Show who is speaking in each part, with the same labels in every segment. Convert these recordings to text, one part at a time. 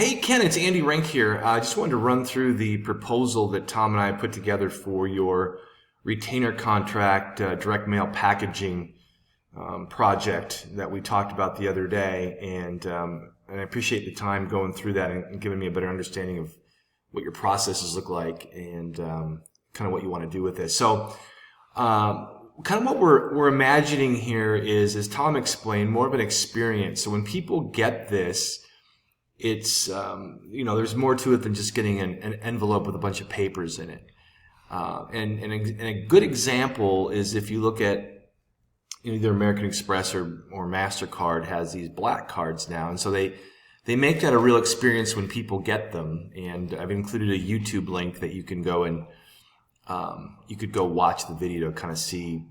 Speaker 1: Hey Ken, it's Andy Rank here. I just wanted to run through the proposal that Tom and I put together for your retainer contract direct mail packaging project that we talked about the other day, and I appreciate the time going through that and giving me a better understanding of what your processes look like and kind of what you want to do with this. So, kind of what we're imagining here is, as Tom explained, more of an experience. So when people get this, it's there's more to it than just getting an envelope with a bunch of papers in it. And a good example is if you look at either American Express or MasterCard has these black cards now, and so they make that a real experience when people get them. And I've included a YouTube link that you can go and you could go watch the video to kind of see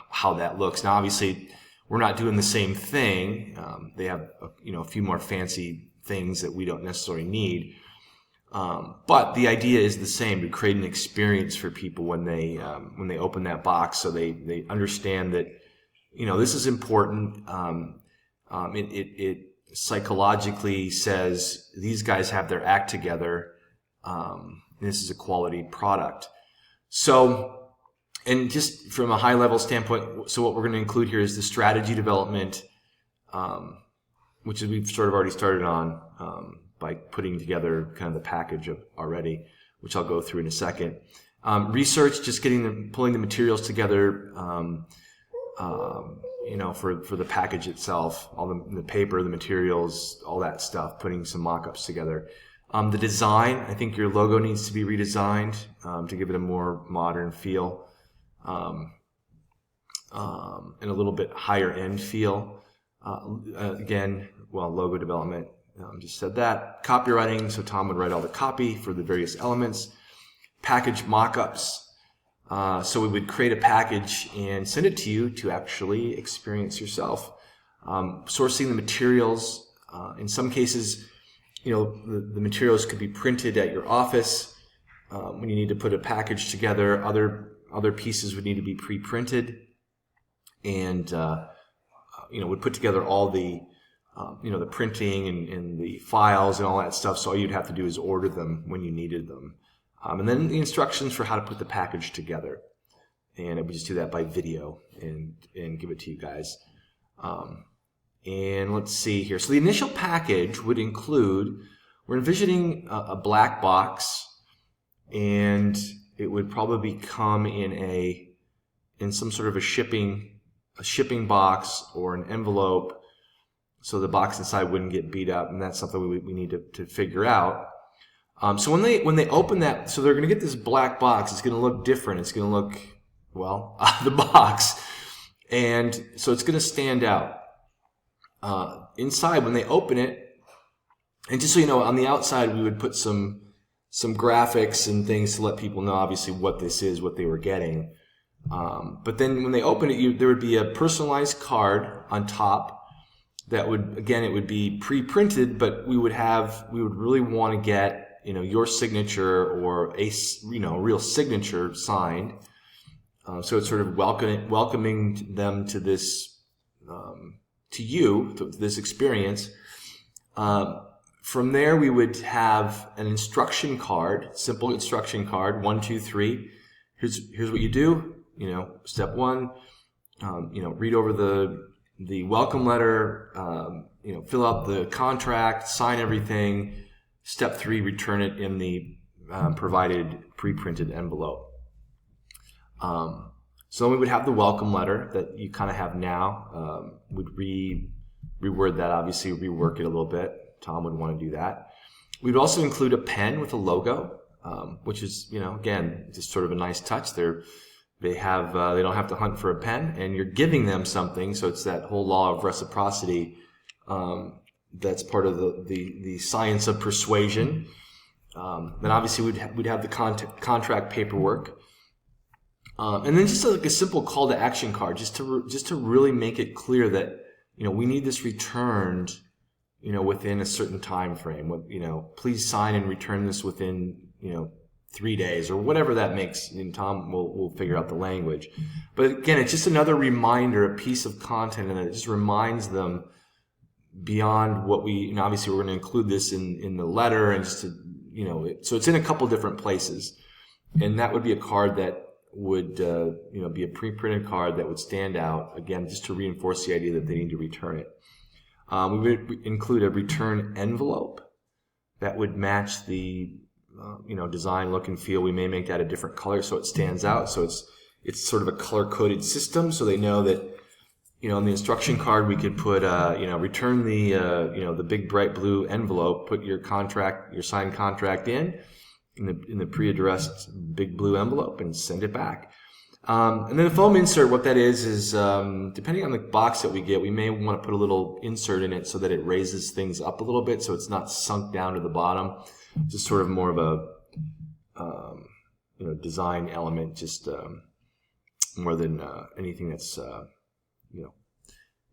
Speaker 1: how that looks. Now, obviously, we're not doing the same thing. They have a few more fancy things that we don't necessarily need. But the idea is the same, to create an experience for people when they open that box, so they understand that this is important. It psychologically says these guys have their act together. This is a quality product. So, and just from a high level standpoint, so what we're going to include here is the strategy development, which is we've sort of already started on by putting together kind of the package already, which I'll go through in a second. Research, just pulling the materials together, for the package itself, all the paper, the materials, all that stuff, putting some mock-ups together. The design, I think your logo needs to be redesigned to give it a more modern feel, and a little bit higher end feel. Logo development, just said that. Copywriting, so Tom would write all the copy for the various elements. Package mock-ups, so we would create a package and send it to you to actually experience yourself. Sourcing the materials, in some cases, the materials could be printed at your office when you need to put a package together. Other pieces would need to be pre-printed, and would put together all the the printing and the files and all that stuff. So all you'd have to do is order them when you needed them. And then the instructions for how to put the package together. And I would just do that by video and give it to you guys. And let's see here. So the initial package would include, we're envisioning a black box, and it would probably come in some sort of a shipping box or an envelope, so the box inside wouldn't get beat up, and that's something we need to figure out. So when they open that, so they're going to get this black box. It's going to look different. It's going to look, out of the box, and so it's going to stand out. Inside, when they open it, and just so you know, on the outside we would put some graphics and things to let people know obviously what this is, what they were getting. But then when they open it, there would be a personalized card on top that it would be pre-printed, but we would really want to get your signature or a real signature signed. So it's sort of welcoming them to this, to this experience. From there, we would have an instruction card, simple instruction card, 1, 2, 3. Here's what you do. Step 1, read over the welcome letter, fill out the contract, sign everything. Step 3, return it in the provided pre-printed envelope. So then we would have the welcome letter that you kind of have now. Would reword that, obviously, rework it a little bit. Tom would want to do that. We'd also include a pen with a logo, which is, again, just sort of a nice touch. They don't have to hunt for a pen, and you're giving them something. So it's that whole law of reciprocity. That's part of the science of persuasion. Then obviously we'd have the contract paperwork, and then just like a simple call to action card, just to really make it clear that we need this returned, within a certain time frame. Please sign and return this within 3 days or whatever that makes. And Tom will figure out the language. But again, it's just another reminder, a piece of content, and it just reminds them beyond what we, obviously we're going to include this in the letter, and just to, so it's in a couple different places. And that would be a card that would, be a pre-printed card that would stand out, again, just to reinforce the idea that they need to return it. We would include a return envelope that would match the, design, look, and feel. We may make that a different color so it stands out. So it's sort of a color-coded system, so they know that, on the instruction card we could put, return the big bright blue envelope, put your signed contract in the pre-addressed big blue envelope, and send it back. And then the foam insert, what that is depending on the box that we get, we may want to put a little insert in it so that it raises things up a little bit, so it's not sunk down to the bottom. Just sort of more of a design element, just more than anything that's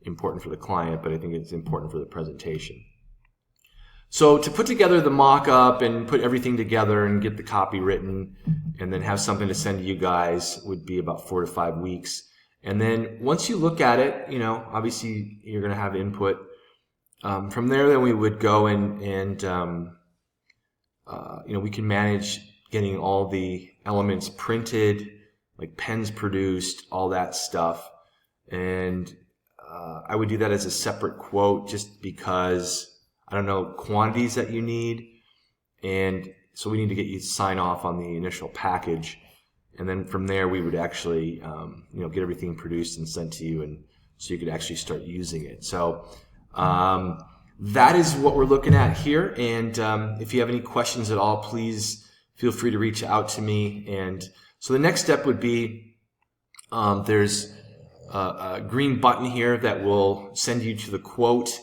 Speaker 1: important for the client, but I think it's important for the presentation. So to put together the mock-up and put everything together and get the copy written and then have something to send to you guys would be about 4 to 5 weeks. And then once you look at it, obviously you're going to have input. From there, then we would go and we can manage getting all the elements printed, like pens produced, all that stuff. And I would do that as a separate quote just because I don't know quantities that you need, and so we need to get you to sign off on the initial package, and then from there we would actually get everything produced and sent to you, and so you could actually start using it. So that is what we're looking at here, and if you have any questions at all, please feel free to reach out to me. And so the next step would be there's a green button here that will send you to the quote.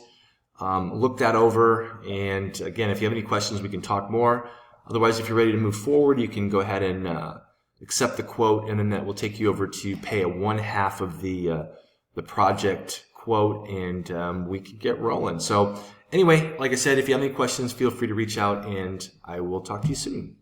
Speaker 1: Look that over, and again, if you have any questions, we can talk more. Otherwise, if you're ready to move forward, you can go ahead and accept the quote, and then that will take you over to pay a 1/2 of the project quote, and we can get rolling. So anyway, like I said, if you have any questions, feel free to reach out, and I will talk to you soon.